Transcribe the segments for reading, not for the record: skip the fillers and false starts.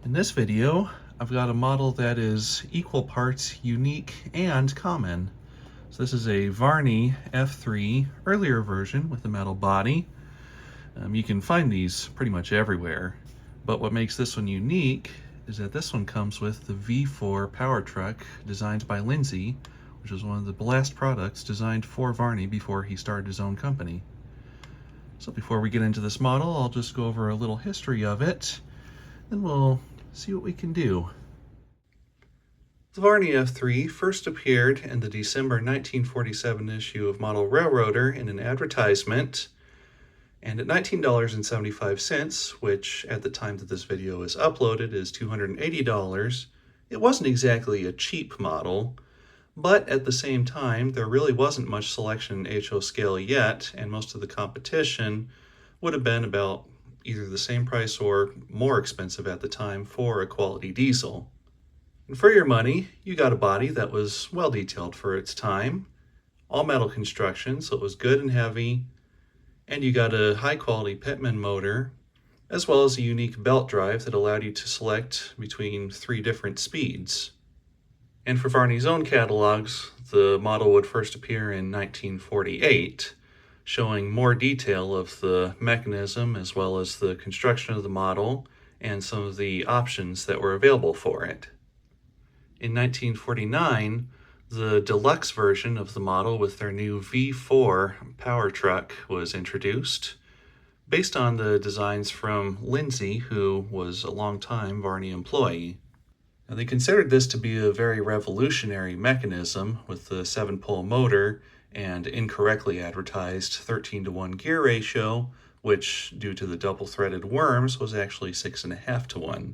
In this video, I've got a model that is equal parts unique and common. So this is a Varney F3 earlier version with a metal body. You can find these pretty much everywhere, but what makes this one unique is that this one comes with the V4 power truck designed by Lindsay, which was one of the last products designed for Varney before he started his own company. So before we get into this model, I'll just go over a little history of it, then we'll see what we can do. The Varney F3 first appeared in the December 1947 issue of Model Railroader in an advertisement, and at $19.75, which at the time that this video is uploaded is $280, it wasn't exactly a cheap model, but at the same time there really wasn't much selection in HO scale yet, and most of the competition would have been about either the same price or more expensive at the time for a quality diesel. And for your money, you got a body that was well detailed for its time, all metal construction, so it was good and heavy, and you got a high quality Pitman motor, as well as a unique belt drive that allowed you to select between 3 different speeds. And for Varney's own catalogs, the model would first appear in 1948, showing more detail of the mechanism as well as the construction of the model and some of the options that were available for it. In 1949, the Deluxe version of the model with their new V4 power truck was introduced, based on the designs from Lindsay, who was a long-time Varney employee. Now, they considered this to be a very revolutionary mechanism with the 7-pole motor and incorrectly advertised 13-to-1 gear ratio, which, due to the double-threaded worms, was actually 6.5-to-1.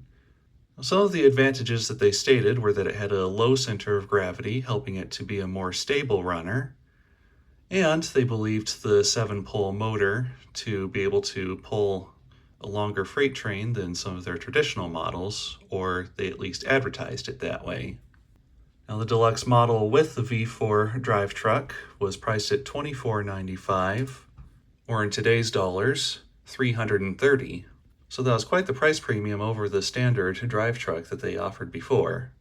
Some of the advantages that they stated were that it had a low center of gravity, helping it to be a more stable runner, and they believed the 7-pole motor to be able to pull a longer freight train than some of their traditional models, or they at least advertised it that way. Now, the Deluxe model with the V4 drive truck was priced at $24.95, or in today's dollars, $330. So that was quite the price premium over the standard drive truck that they offered before.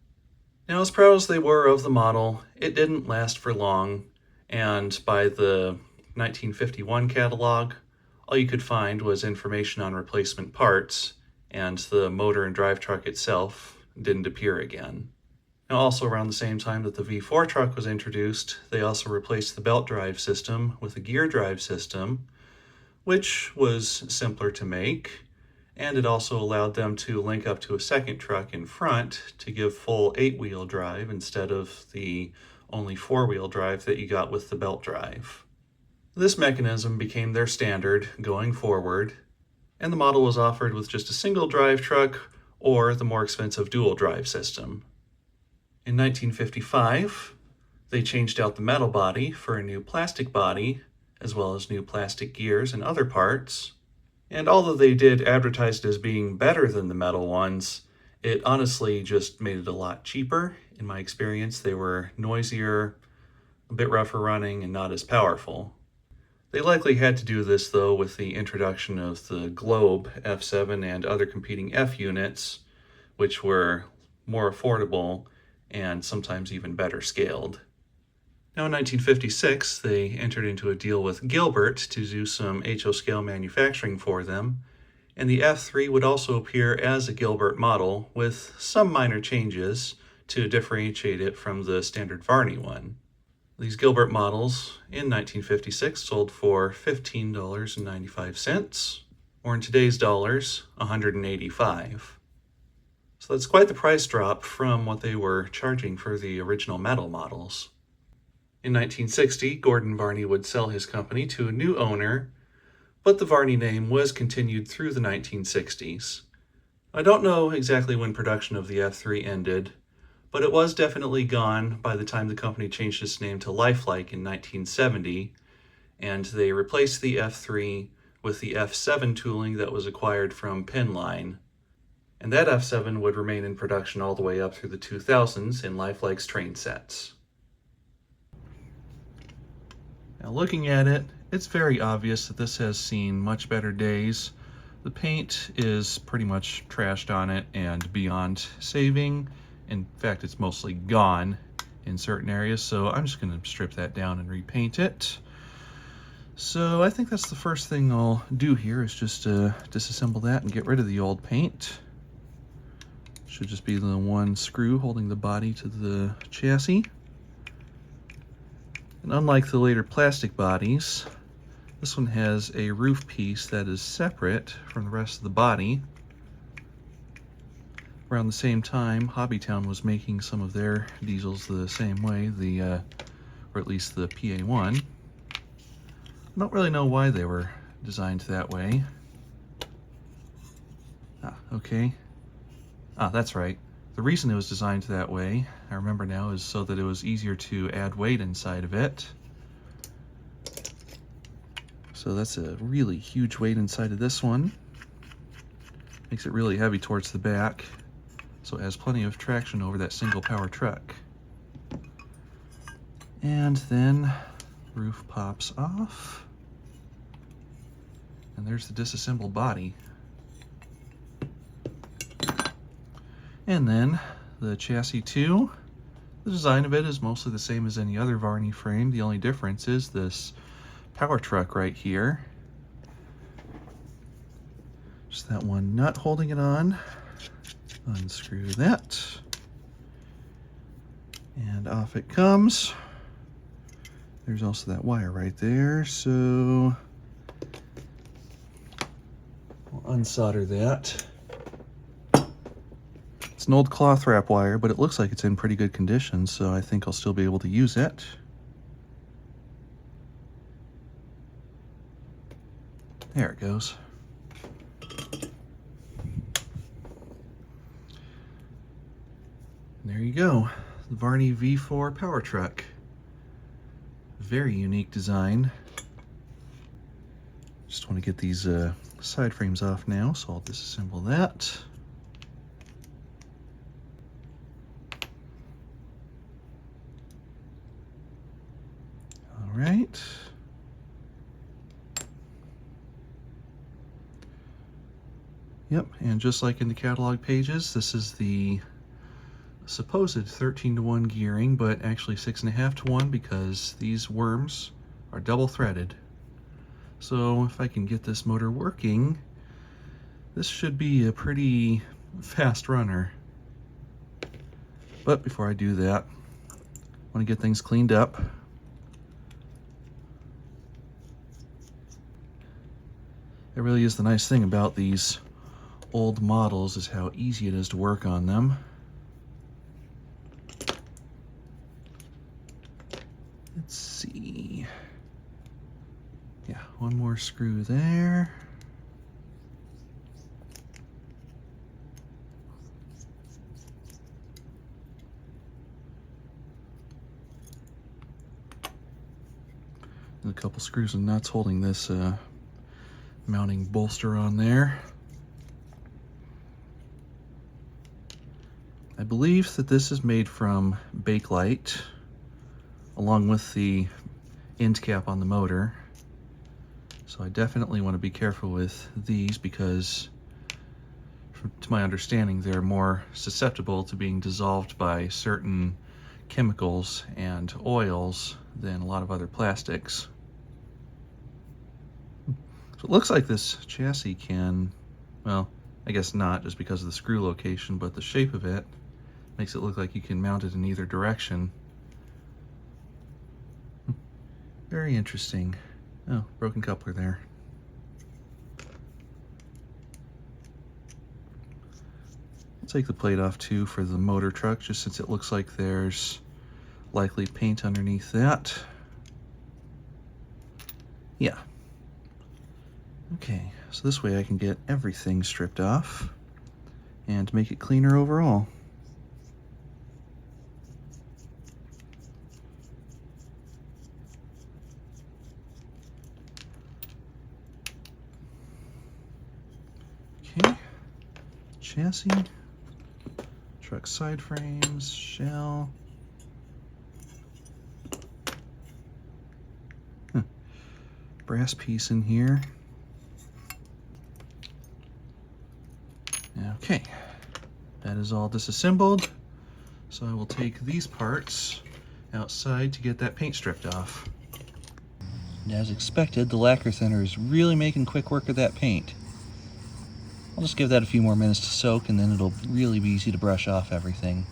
Now, as proud as they were of the model, it didn't last for long, and by the 1951 catalog, all you could find was information on replacement parts, and the motor and drive truck itself didn't appear again. Now, also around the same time that the V4 truck was introduced, they also replaced the belt drive system with a gear drive system, which was simpler to make, and it also allowed them to link up to a second truck in front to give full 8-wheel drive instead of the only 4-wheel drive that you got with the belt drive. This mechanism became their standard going forward, and the model was offered with just a single drive truck or the more expensive dual drive system. In 1955, they changed out the metal body for a new plastic body, as well as new plastic gears and other parts. And although they did advertise it as being better than the metal ones, it honestly just made it a lot cheaper. In my experience, they were noisier, a bit rougher running, and not as powerful. They likely had to do this, though, with the introduction of the Globe F7 and other competing F units, which were more affordable and sometimes even better scaled. Now, in 1956, they entered into a deal with Gilbert to do some HO scale manufacturing for them, and the F3 would also appear as a Gilbert model with some minor changes to differentiate it from the standard Varney one. These Gilbert models in 1956 sold for $15.95, or in today's dollars, $185. So that's quite the price drop from what they were charging for the original metal models. In 1960, Gordon Varney would sell his company to a new owner, but the Varney name was continued through the 1960s. I don't know exactly when production of the F3 ended, but it was definitely gone by the time the company changed its name to Lifelike in 1970, and they replaced the F3 with the F7 tooling that was acquired from Penline. And that F7 would remain in production all the way up through the 2000s in Lifelike's train sets. Now, looking at it, it's very obvious that this has seen much better days. The paint is pretty much trashed on it and beyond saving. In fact, it's mostly gone in certain areas, so I'm just going to strip that down and repaint it. So I think that's the first thing I'll do here, is just disassemble that and get rid of the old paint. Should just be the one screw holding the body to the chassis. And unlike the later plastic bodies, this one has a roof piece that is separate from the rest of the body. Around the same time, Hobbytown was making some of their diesels the same way, or at least the PA1. I don't really know why they were designed that way. Okay. That's right. The reason it was designed that way, I remember now, is so that it was easier to add weight inside of it. So that's a really huge weight inside of this one. Makes it really heavy towards the back, so it has plenty of traction over that single power truck. And then roof pops off. And there's the disassembled body. And then the chassis too. The design of it is mostly the same as any other Varney frame. The only difference is this power truck right here. Just that one nut holding it on. Unscrew that. And off it comes. There's also that wire right there, so we'll unsolder that. It's an old cloth wrap wire, but it looks like it's in pretty good condition, so I think I'll still be able to use it. There it goes. There you go, the Varney V4 power truck. Very unique design. Just want to get these side frames off now, so I'll disassemble that. All right. Yep, and just like in the catalog pages, this is the supposed 13-to-1 gearing, but actually 6.5-to-1, because these worms are double threaded. So if I can get this motor working, this should be a pretty fast runner. But before I do that, I want to get things cleaned up. That really is the nice thing about these old models, is how easy it is to work on them. Let's see. Yeah, one more screw there. And a couple screws and nuts holding this mounting bolster on there. I believe that this is made from Bakelite, along with the end cap on the motor. So I definitely want to be careful with these, because to my understanding, they're more susceptible to being dissolved by certain chemicals and oils than a lot of other plastics. So it looks like this chassis can, well, I guess not just because of the screw location, but the shape of it makes it look like you can mount it in either direction. Very interesting. Oh, broken coupler there. I'll take the plate off too for the motor truck, just since it looks like there's likely paint underneath that. Yeah. Okay, so this way I can get everything stripped off and make it cleaner overall. Okay, chassis, truck side frames, shell. Brass piece in here. Okay, that is all disassembled. So I will take these parts outside to get that paint stripped off. And as expected, the lacquer thinner is really making quick work of that paint. I'll just give that a few more minutes to soak, and then it'll really be easy to brush off everything.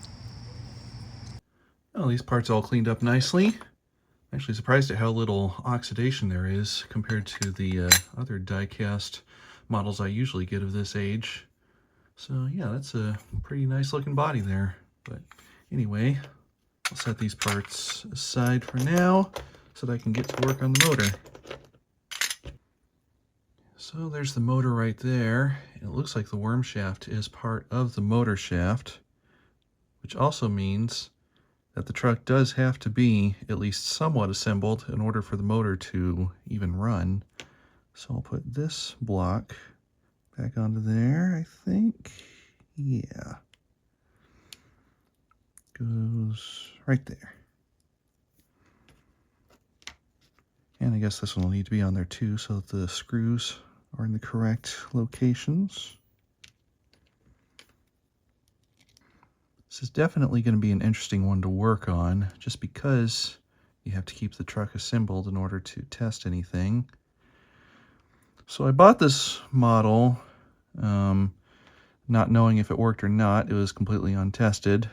Well, these parts all cleaned up nicely. I'm actually surprised at how little oxidation there is compared to the other die-cast models I usually get of this age. So yeah, that's a pretty nice looking body there. But anyway, I'll set these parts aside for now so that I can get to work on the motor. So there's the motor right there. It looks like the worm shaft is part of the motor shaft, which also means that the truck does have to be at least somewhat assembled in order for the motor to even run. So I'll put this block back onto there, I think. Yeah. Goes right there. And I guess this one will need to be on there too so that the screws are in the correct locations. This is definitely going to be an interesting one to work on, just because you have to keep the truck assembled in order to test anything. So I bought this model not knowing if it worked or not. It was completely untested,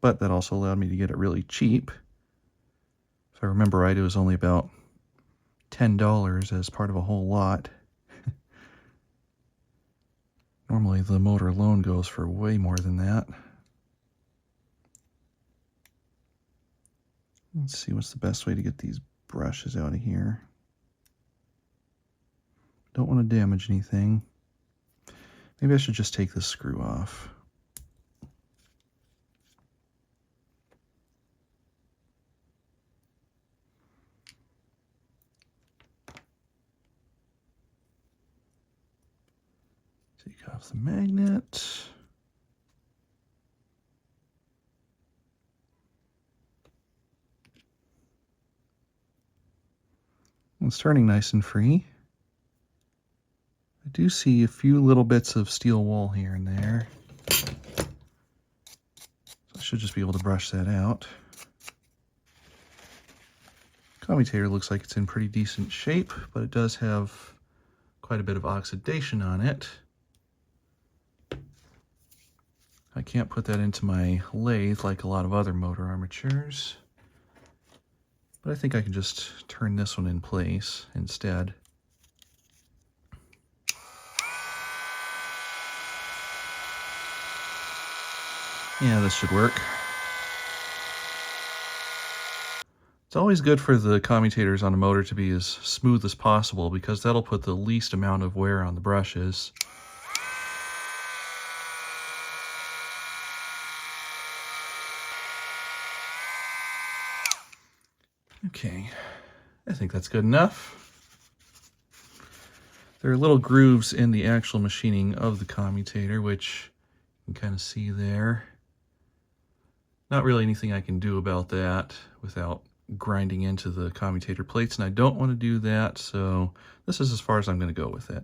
but that also allowed me to get it really cheap. If I remember right, it was only about $10 as part of a whole lot. Normally the motor alone goes for way more than that. Let's see what's the best way to get these brushes out of here. Don't want to damage anything. Maybe I should just take this screw off. Take off the magnet. It's turning nice and free. I do see a few little bits of steel wool here and there. So I should just be able to brush that out. Commutator looks like it's in pretty decent shape, but it does have quite a bit of oxidation on it. I can't put that into my lathe like a lot of other motor armatures, but I think I can just turn this one in place instead. Yeah, this should work. It's always good for the commutators on a motor to be as smooth as possible, because that'll put the least amount of wear on the brushes. Okay, I think that's good enough. There are little grooves in the actual machining of the commutator, which you can kind of see there. Not really anything I can do about that without grinding into the commutator plates, and I don't want to do that, so this is as far as I'm going to go with it.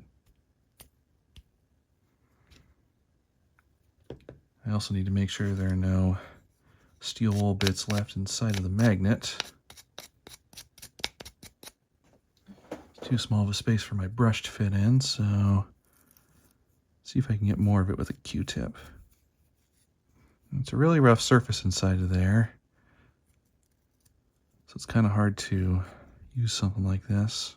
I also need to make sure there are no steel wool bits left inside of the magnet. It's too small of a space for my brush to fit in, so see if I can get more of it with a Q-tip. It's a really rough surface inside of there, so it's kind of hard to use something like this.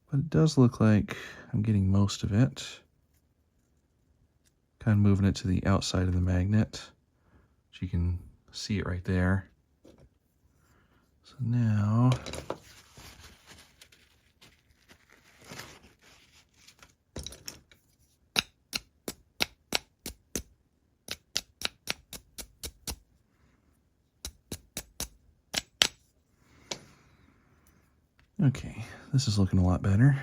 But it does look like I'm getting most of it. Kind of moving it to the outside of the magnet, so you can see it right there. So now okay, this is looking a lot better.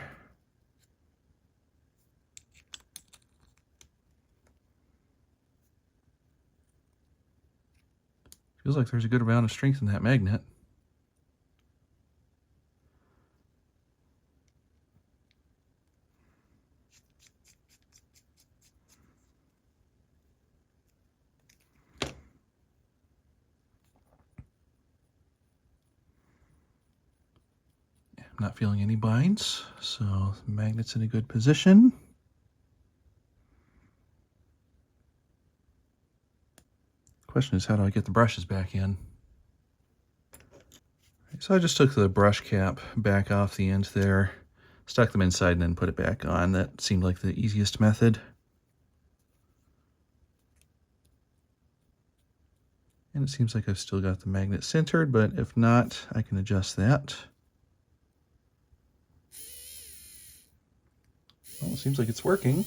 Feels like there's a good amount of strength in that magnet. I'm not feeling any binds, so the magnet's in a good position. Question is, how do I get the brushes back in? So I just took the brush cap back off the end there, stuck them inside, and then put it back on. That seemed like the easiest method. And it seems like I've still got the magnet centered, but if not, I can adjust that. Well, it seems like it's working.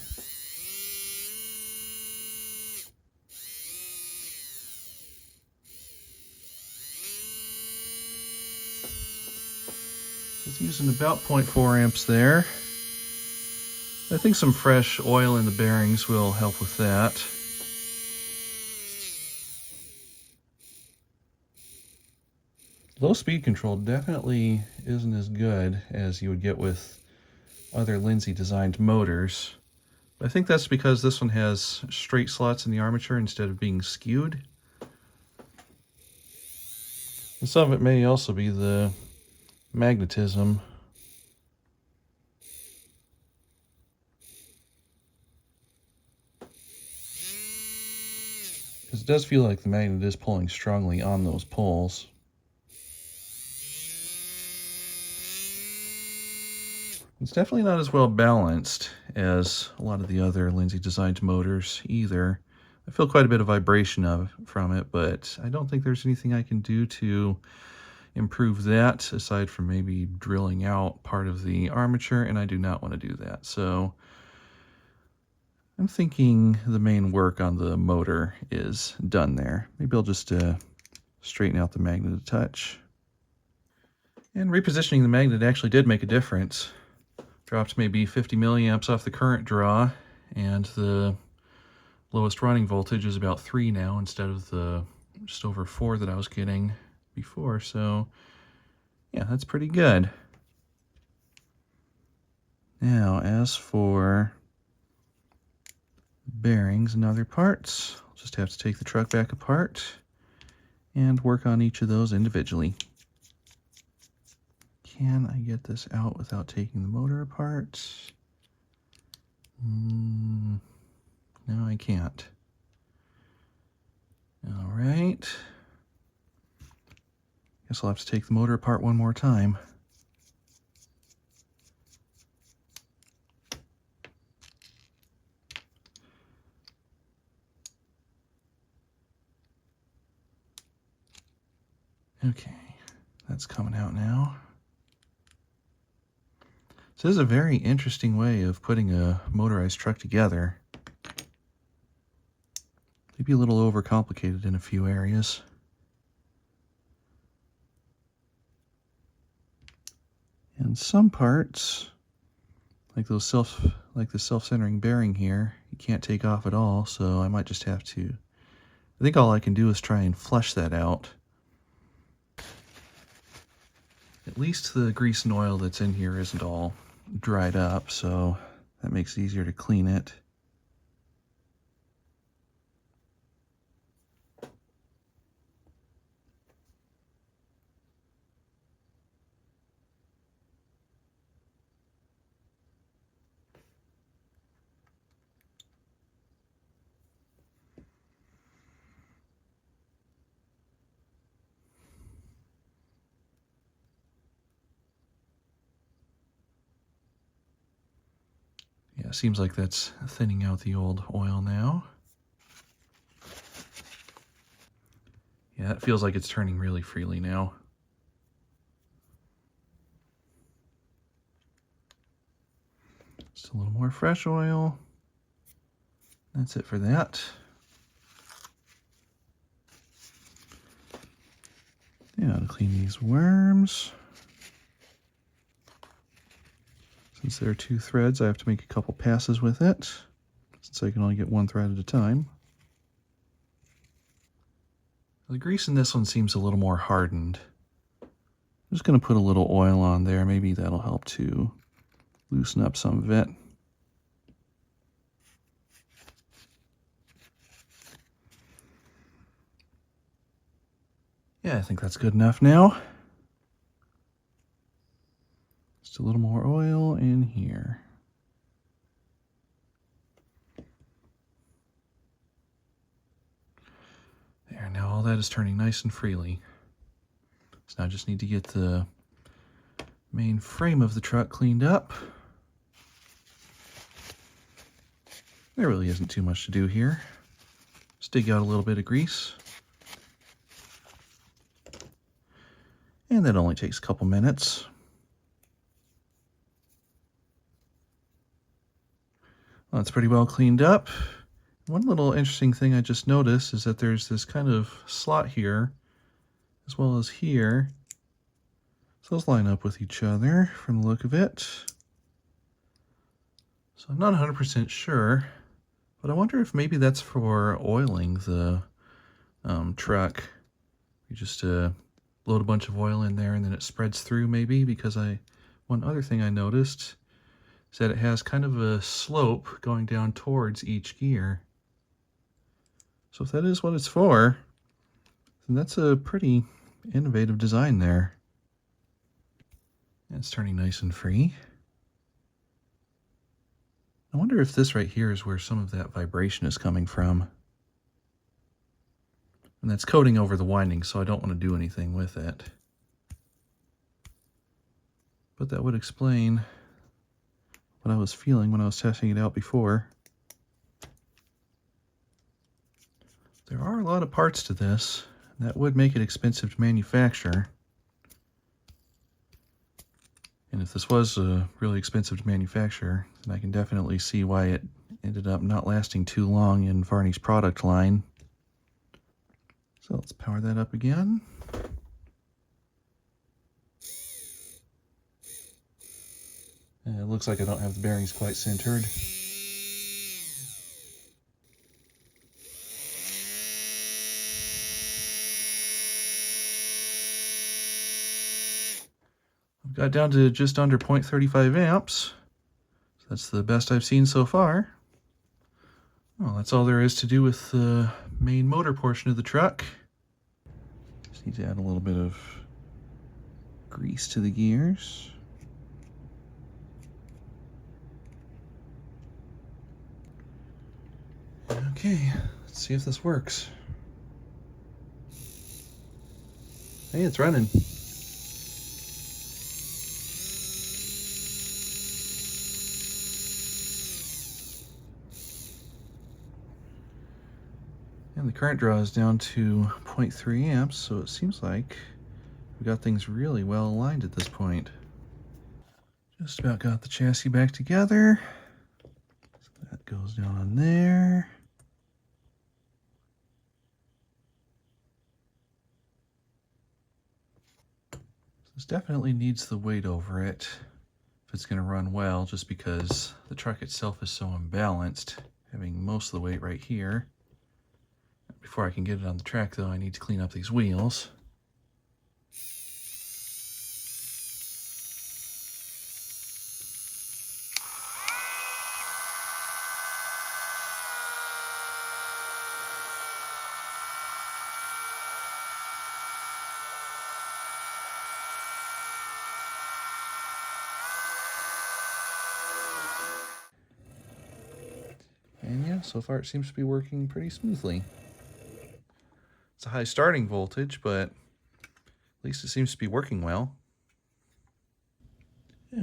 It's using about 0.4 amps there. I think some fresh oil in the bearings will help with that. Low speed control definitely isn't as good as you would get with other Lindsay designed motors. I think that's because this one has straight slots in the armature instead of being skewed. And some of it may also be the magnetism. Because it does feel like the magnet is pulling strongly on those poles. It's definitely not as well balanced as a lot of the other Lindsay designed motors either. I feel quite a bit of vibration from it, but I don't think there's anything I can do to improve that aside from maybe drilling out part of the armature, and I do not want to do that. So I'm thinking the main work on the motor is done there. Maybe I'll just straighten out the magnet a touch. And repositioning the magnet actually did make a difference. Dropped maybe 50 milliamps off the current draw, and the lowest running voltage is about 3 now instead of the just over 4 that I was getting before. So yeah, that's pretty good. Now, as for bearings and other parts, I'll just have to take the truck back apart and work on each of those individually. Can I get this out without taking the motor apart? No, I can't. All right. Guess I'll have to take the motor apart one more time. Okay, that's coming out now. So this is a very interesting way of putting a motorized truck together. Maybe a little overcomplicated in a few areas. And some parts, like the self-centering bearing here, you can't take off at all, so I might just have to, I think all I can do is try and flush that out. At least the grease and oil that's in here isn't all dried up, so that makes it easier to clean it. Yeah, seems like that's thinning out the old oil now. Yeah, it feels like it's turning really freely now. Just a little more fresh oil. That's it for that. Now to clean these worms. Since there are 2 threads, I have to make a couple passes with it, since I can only get 1 thread at a time. The grease in this one seems a little more hardened. I'm just going to put a little oil on there. Maybe that'll help to loosen up some of it. Yeah, I think that's good enough now. Just a little more oil in here. There, now all that is turning nice and freely. So now I just need to get the main frame of the truck cleaned up. There really isn't too much to do here. Just dig out a little bit of grease. And that only takes a couple minutes. Well, it's pretty well cleaned up. One little interesting thing I just noticed is that there's this kind of slot here, as well as here. So those line up with each other from the look of it. So I'm not 100% sure, but I wonder if maybe that's for oiling the truck. You just load a bunch of oil in there and then it spreads through maybe, because one other thing I noticed is that it has kind of a slope going down towards each gear. So if that is what it's for, then that's a pretty innovative design there. And it's turning nice and free. I wonder if this right here is where some of that vibration is coming from. And that's coating over the winding, so I don't want to do anything with it. But that would explain what I was feeling when I was testing it out before. There are a lot of parts to this, and that would make it expensive to manufacture. And if this was really expensive to manufacture, then I can definitely see why it ended up not lasting too long in Varney's product line. So let's power that up again. And it looks like I don't have the bearings quite centered. I've got down to just under 0.35 amps. So that's the best I've seen so far. Well, that's all there is to do with the main motor portion of the truck. Just need to add a little bit of grease to the gears. Okay, let's see if this works. Hey, it's running. And the current draw is down to 0.3 amps, so it seems like we got things really well aligned at this point. Just about got the chassis back together. So that goes down on there. This definitely needs the weight over it if it's going to run well, just because the truck itself is so imbalanced, having most of the weight right here. Before I can get it on the track, though, I need to clean up these wheels. And yeah, so far it seems to be working pretty smoothly. It's a high starting voltage, but at least it seems to be working well.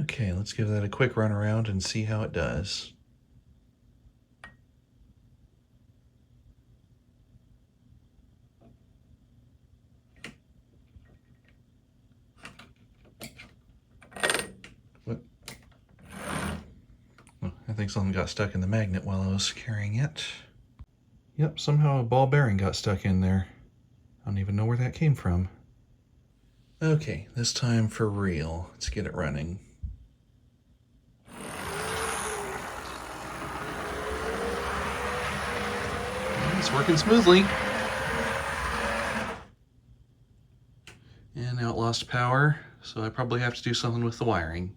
Okay, let's give that a quick run around and see how it does. What? Oh, I think something got stuck in the magnet while I was carrying it. Yep, somehow a ball bearing got stuck in there. I don't even know where that came from. Okay, this time for real. Let's get it running. It's working smoothly. And now it lost power, so I probably have to do something with the wiring.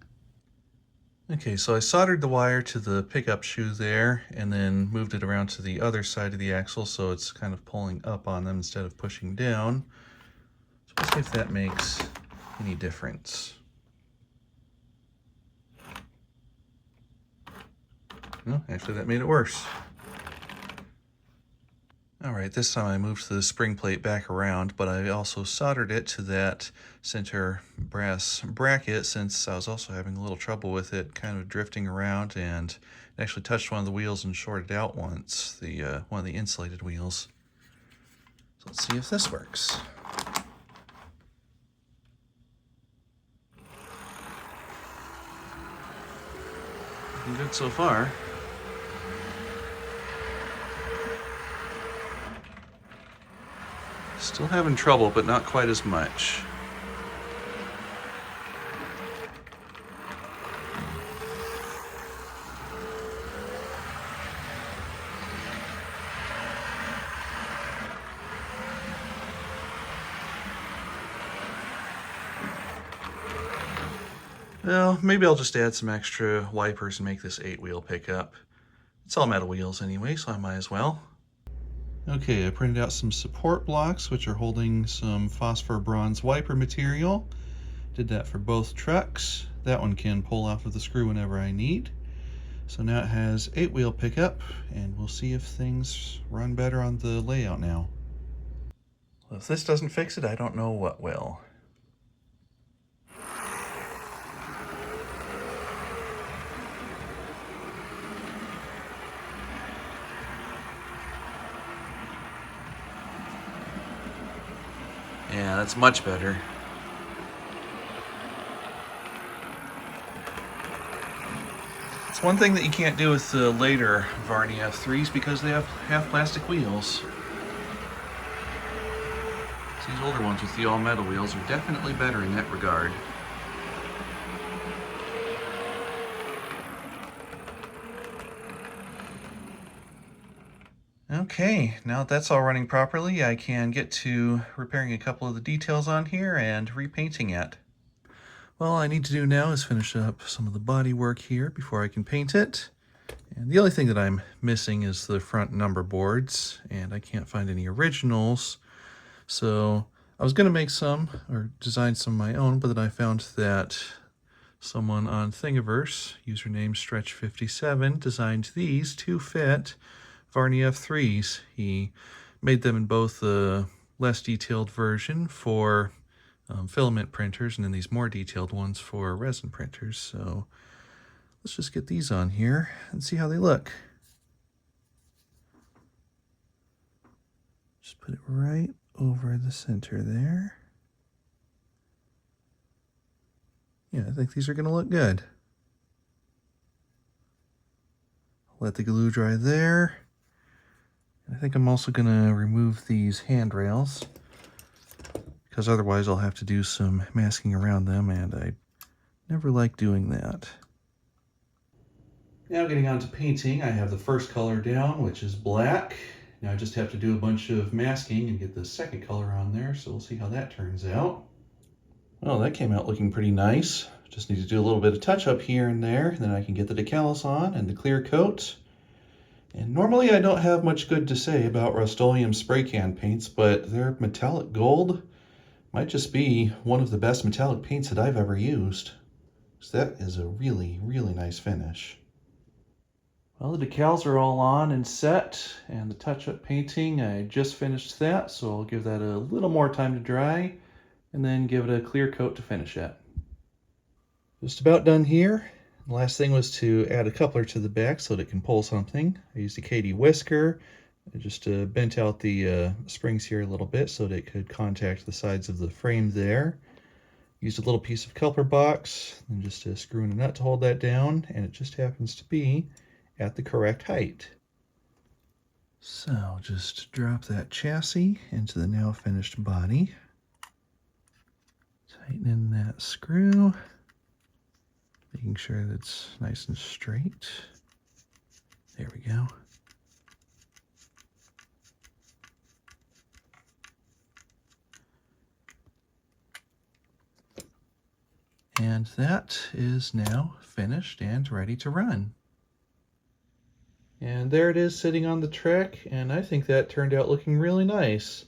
Okay, so I soldered the wire to the pickup shoe there and then moved it around to the other side of the axle so it's kind of pulling up on them instead of pushing down. So let's see if that makes any difference. Well, actually that made it worse. Alright, this time I moved the spring plate back around, but I also soldered it to that center brass bracket since I was also having a little trouble with it kind of drifting around, and it actually touched one of the wheels and shorted out once, one of the insulated wheels. So let's see if this works. Looking good so far. Still having trouble, but not quite as much. Well, maybe I'll just add some extra wipers and make this 8-wheel pickup. It's all metal wheels anyway, so I might as well. Okay, I printed out some support blocks, which are holding some phosphor bronze wiper material. Did that for both trucks. That one can pull off of the screw whenever I need. So now it has 8-wheel pickup, and we'll see if things run better on the layout now. Well, if this doesn't fix it, I don't know what will. Yeah, that's much better. It's one thing that you can't do with the later Varney F3s because they have half plastic wheels. These older ones with the all metal wheels are definitely better in that regard. Okay, now that that's all running properly, I can get to repairing a couple of the details on here and repainting it. Well, all I need to do now is finish up some of the body work here before I can paint it. And the only thing that I'm missing is the front number boards, and I can't find any originals. So I was going to make some, or design some of my own, but then I found that someone on Thingiverse, username Stretch57, designed these to fit Varney F3s. He made them in both the less detailed version for filament printers and then these more detailed ones for resin printers. So let's just get these on here and see how they look. Just put it right over the center there. Yeah, I think these are going to look good. Let the glue dry there. I think I'm also going to remove these handrails because otherwise I'll have to do some masking around them, and I never like doing that. Now getting on to painting, I have the first color down, which is black. Now I just have to do a bunch of masking and get the second color on there, so we'll see how that turns out. Well, that came out looking pretty nice. Just need to do a little bit of touch up here and there, and then I can get the decals on and the clear coat. And normally I don't have much good to say about Rust-Oleum spray can paints, but their metallic gold might just be one of the best metallic paints that I've ever used. So that is a really, really nice finish. Well, the decals are all on and set, and the touch-up painting, I just finished that, so I'll give that a little more time to dry, and then give it a clear coat to finish it. Just about done here. The last thing was to add a coupler to the back so that it can pull something. I used a Katie whisker. I just bent out the springs here a little bit so that it could contact the sides of the frame there. Used a little piece of coupler box and just a screw and a nut to hold that down, and it just happens to be at the correct height. So just drop that chassis into the now finished body. Tighten in that screw, making sure that it's nice and straight. There we go. And that is now finished and ready to run. And there it is sitting on the track, and I think that turned out looking really nice.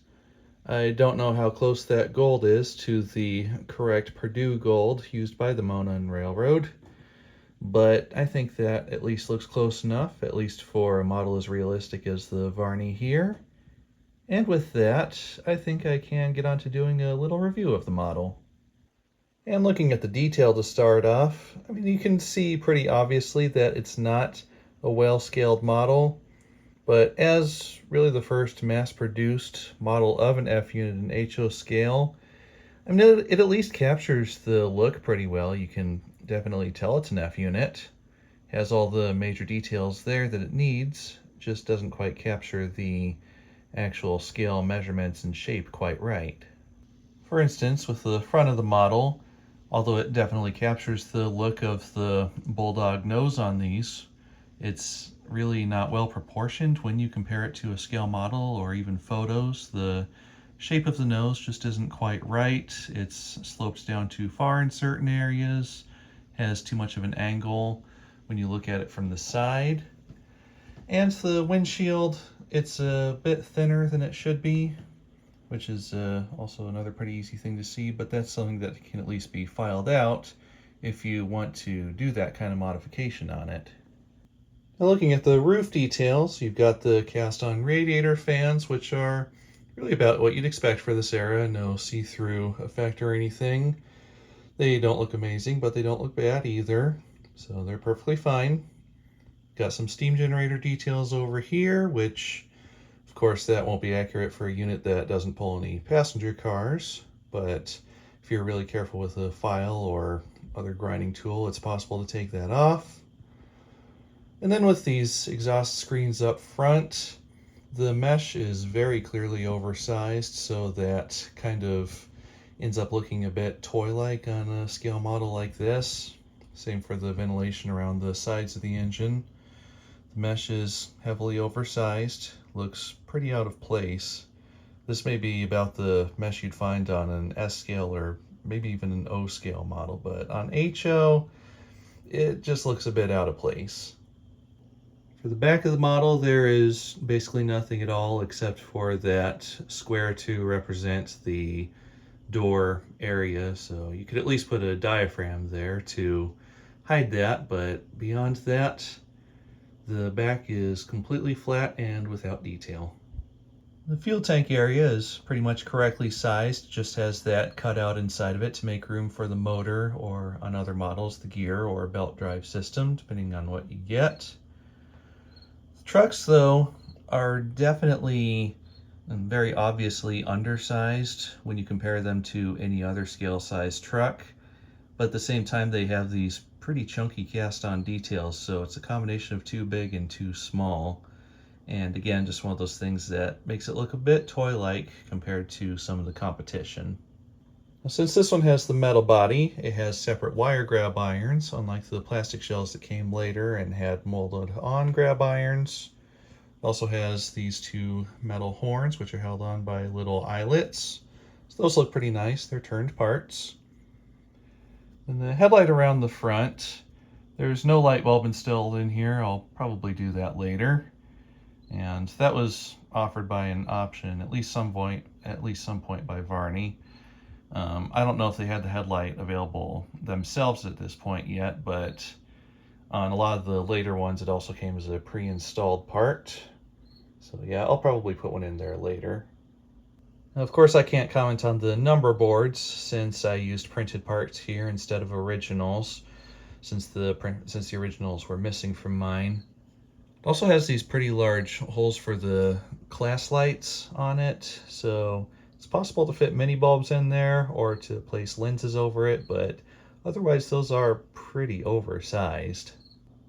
I don't know how close that gold is to the correct Purdue gold used by the Monon Railroad, but I think that at least looks close enough, at least for a model as realistic as the Varney here. And with that, I think I can get on to doing a little review of the model. And looking at the detail to start off, I mean, you can see pretty obviously that it's not a well-scaled model, but as really the first mass-produced model of an F unit in HO scale, I mean, it at least captures the look pretty well. You can definitely tell it's an F unit. Has all the major details there that it needs, just doesn't quite capture the actual scale measurements and shape quite right. For instance, with the front of the model, although it definitely captures the look of the bulldog nose on these, it's really not well proportioned when you compare it to a scale model or even photos. The shape of the nose just isn't quite right. It slopes down too far in certain areas, has too much of an angle when you look at it from the side. And the windshield, it's a bit thinner than it should be, which is also another pretty easy thing to see, but that's something that can at least be filed out if you want to do that kind of modification on it. Now looking at the roof details, you've got the cast-on radiator fans, which are really about what you'd expect for this era. No see-through effect or anything. They don't look amazing, but they don't look bad either, so they're perfectly fine. Got some steam generator details over here, which of course that won't be accurate for a unit that doesn't pull any passenger cars, but if you're really careful with a file or other grinding tool, it's possible to take that off. And then with these exhaust screens up front, the mesh is very clearly oversized, so that kind of ends up looking a bit toy-like on a scale model like this. Same for the ventilation around the sides of the engine. The mesh is heavily oversized, looks pretty out of place. This may be about the mesh you'd find on an S scale or maybe even an O scale model, but on HO, it just looks a bit out of place. For the back of the model, there is basically nothing at all except for that square to represent the door area, so you could at least put a diaphragm there to hide that, but beyond that, the back is completely flat and without detail. The fuel tank area is pretty much correctly sized, just has that cut out inside of it to make room for the motor, or on other models, the gear or belt drive system, depending on what you get. Trucks, though, are definitely and very obviously undersized when you compare them to any other scale size truck, but at the same time they have these pretty chunky cast-on details, so it's a combination of too big and too small. And again, just one of those things that makes it look a bit toy-like compared to some of the competition. Since this one has the metal body, it has separate wire grab irons, unlike the plastic shells that came later and had molded on grab irons. It also has these two metal horns, which are held on by little eyelets. So those look pretty nice. They're turned parts. And the headlight around the front, there's no light bulb installed in here. I'll probably do that later. And that was offered by an option at least some point by Varney. I don't know if they had the headlight available themselves at this point yet, but on a lot of the later ones, it also came as a pre-installed part. So yeah, I'll probably put one in there later. Now, of course, I can't comment on the number boards since I used printed parts here instead of originals, since the originals were missing from mine. It also has these pretty large holes for the class lights on it, so it's possible to fit mini bulbs in there or to place lenses over it, but otherwise those are pretty oversized.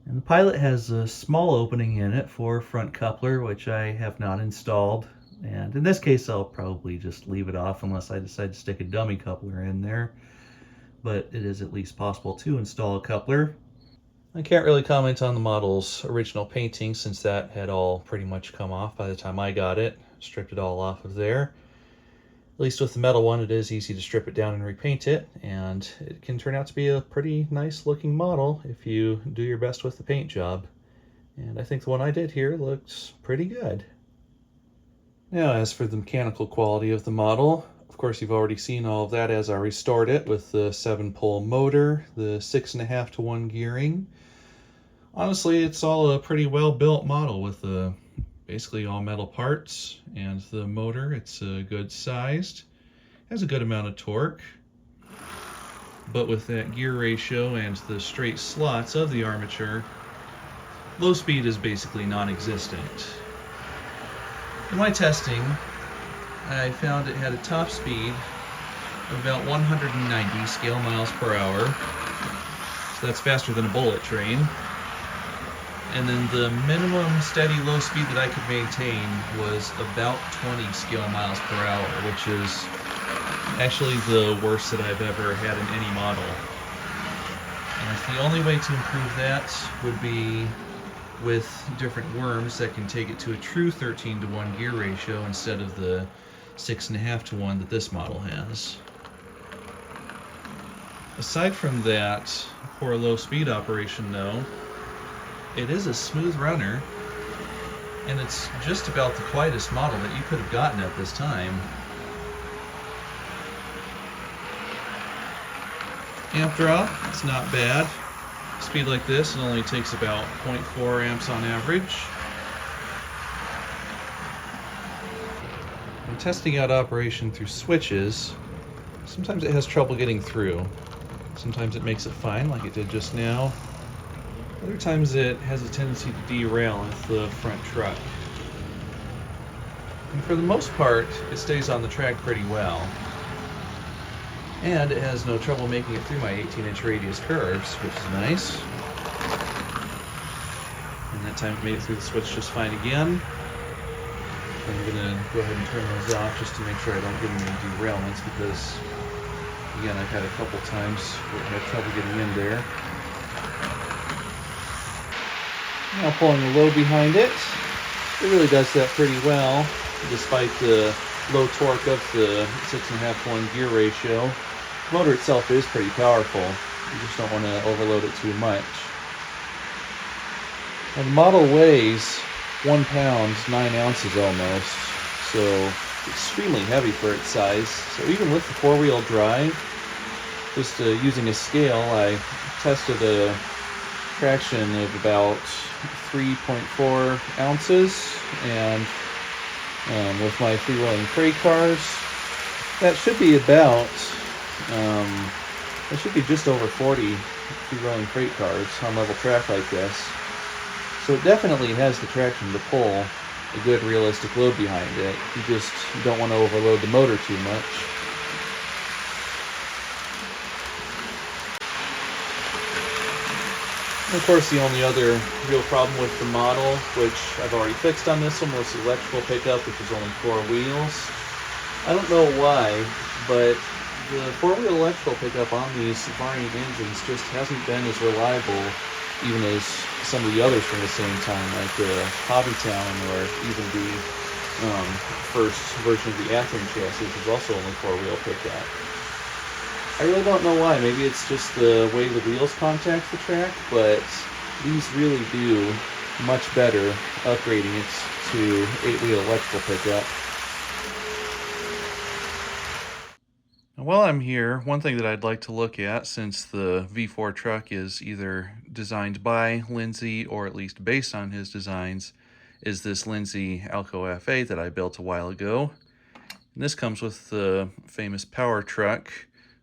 And the Pilot has a small opening in it for front coupler, which I have not installed. And in this case, I'll probably just leave it off unless I decide to stick a dummy coupler in there. But it is at least possible to install a coupler. I can't really comment on the model's original painting since that had all pretty much come off by the time I got it. Stripped it all off of there. At least with the metal one, it is easy to strip it down and repaint it, and it can turn out to be a pretty nice looking model if you do your best with the paint job. And I think the one I did here looks pretty good. Now, as for the mechanical quality of the model, Of course, you've already seen all of that as I restored it with the 7-pole motor, the 6.5 to 1 gearing. Honestly, it's all a pretty well built model with basically all metal parts, and the motor, it's good sized, has a good amount of torque, but with that gear ratio and the straight slots of the armature, low speed is basically non-existent. In my testing, I found it had a top speed of about 190 scale miles per hour, so that's faster than a bullet train. And then the minimum steady low speed that I could maintain was about 20 scale miles per hour, which is actually the worst that I've ever had in any model. And the only way to improve that would be with different worms that can take it to a true 13 to 1 gear ratio instead of the 6.5 to 1 that this model has. Aside from that poor low speed operation though, it is a smooth runner, and it's just about the quietest model that you could have gotten at this time. Amp draw, it's not bad. Speed like this, it only takes about 0.4 amps on average. When testing out operation through switches, sometimes it has trouble getting through. Sometimes it makes it fine, like it did just now. Other times it has a tendency to derail with the front truck. And for the most part, it stays on the track pretty well. And it has no trouble making it through my 18-inch radius curves, which is nice. And that time it made it through the switch just fine again. I'm going to go ahead and turn those off just to make sure I don't get any derailments, because again, I've had a couple times where I had trouble getting in there. Now pulling the load behind it, it really does that pretty well, despite the low torque of the 6.5 to 1 gear ratio. The motor itself is pretty powerful, you just don't want to overload it too much. Now the model weighs 1 pound, 9 ounces almost, so extremely heavy for its size. So even with the 4-wheel drive, just using a scale, I tested a traction of about 3.4 ounces, and with my free-rolling freight cars, that should be about, that should be just over 40 free-rolling freight cars on level track like this. So it definitely has the traction to pull a good realistic load behind it. You just don't want to overload the motor too much. And of course, the only other real problem with the model, which I've already fixed on this one, was the electrical pickup, which is only 4 wheels. I don't know why, but the 4-wheel electrical pickup on these Varney engines just hasn't been as reliable even as some of the others from the same time, like the Hobbytown or even the first version of the Athearn chassis, which is also only 4-wheel pickup. I really don't know why. Maybe it's just the way the wheels contact the track, but these really do much better upgrading it to 8-wheel electrical pickup. Now, while I'm here, one thing that I'd like to look at, since the V4 truck is either designed by Lindsay or at least based on his designs, is this Lindsay Alco F8 that I built a while ago. And this comes with the famous power truck,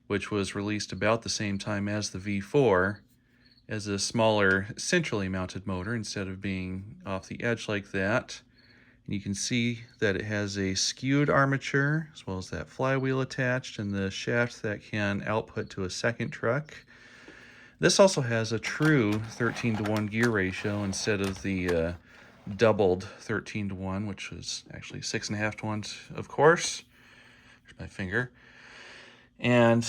which was released about the same time as the V4, as a smaller centrally mounted motor instead of being off the edge like that. And you can see that it has a skewed armature as well as that flywheel attached and the shaft that can output to a second truck. This also has a true 13 to 1 gear ratio instead of the doubled 13 to 1, which is actually 6.5 to 1, of course. There's my finger. And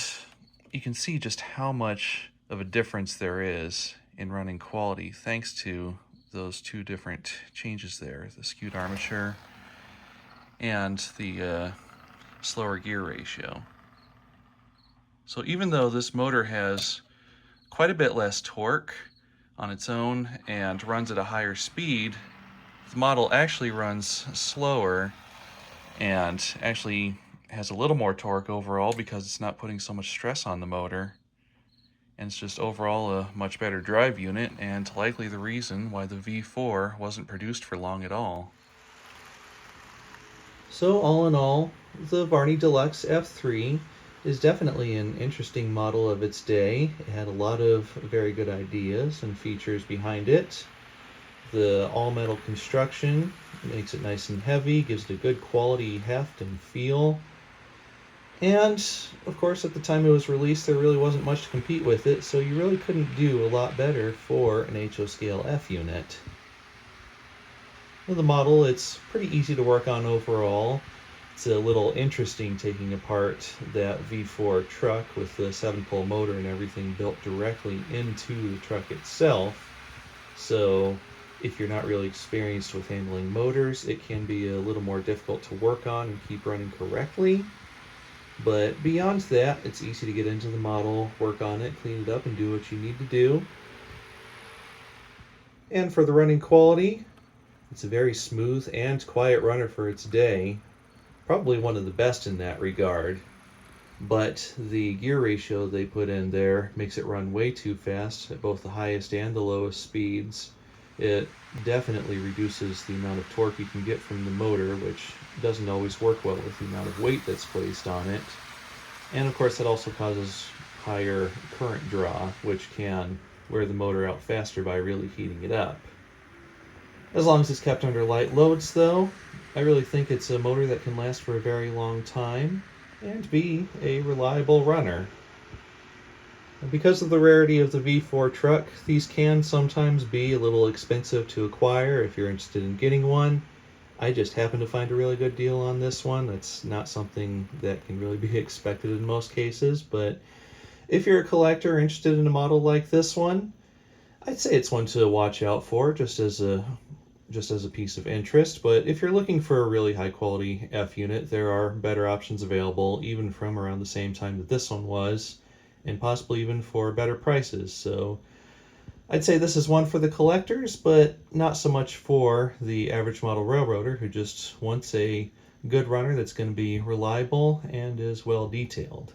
you can see just how much of a difference there is in running quality thanks to those two different changes there, the skewed armature and the slower gear ratio. So even though this motor has quite a bit less torque on its own and runs at a higher speed, the model actually runs slower and actually has a little more torque overall because it's not putting so much stress on the motor. And it's just overall a much better drive unit, and likely the reason why the V4 wasn't produced for long at all. So all in all, the Varney Deluxe F3 is definitely an interesting model of its day. It had a lot of very good ideas and features behind it. The all-metal construction makes it nice and heavy, gives it a good quality heft and feel. And, of course, at the time it was released, there really wasn't much to compete with it, so you really couldn't do a lot better for an HO scale F unit. With the model, it's pretty easy to work on overall. It's a little interesting taking apart that V4 truck with the 7-pole motor and everything built directly into the truck itself. So if you're not really experienced with handling motors, it can be a little more difficult to work on and keep running correctly. But beyond that, it's easy to get into the model, work on it, clean it up, and do what you need to do. And for the running quality, it's a very smooth and quiet runner for its day. Probably one of the best in that regard. But the gear ratio they put in there makes it run way too fast at both the highest and the lowest speeds. It definitely reduces the amount of torque you can get from the motor, which doesn't always work well with the amount of weight that's placed on it. And of course that also causes higher current draw, which can wear the motor out faster by really heating it up. As long as it's kept under light loads though, I really think it's a motor that can last for a very long time and be a reliable runner. And because of the rarity of the V4 truck, these can sometimes be a little expensive to acquire if you're interested in getting one. I just happened to find a really good deal on this one. That's not something that can really be expected in most cases, but if you're a collector interested in a model like this one, I'd say it's one to watch out for just as a piece of interest. But if you're looking for a really high quality F unit, there are better options available even from around the same time that this one was, and possibly even for better prices. So I'd say this is one for the collectors, but not so much for the average model railroader who just wants a good runner that's going to be reliable and is well detailed.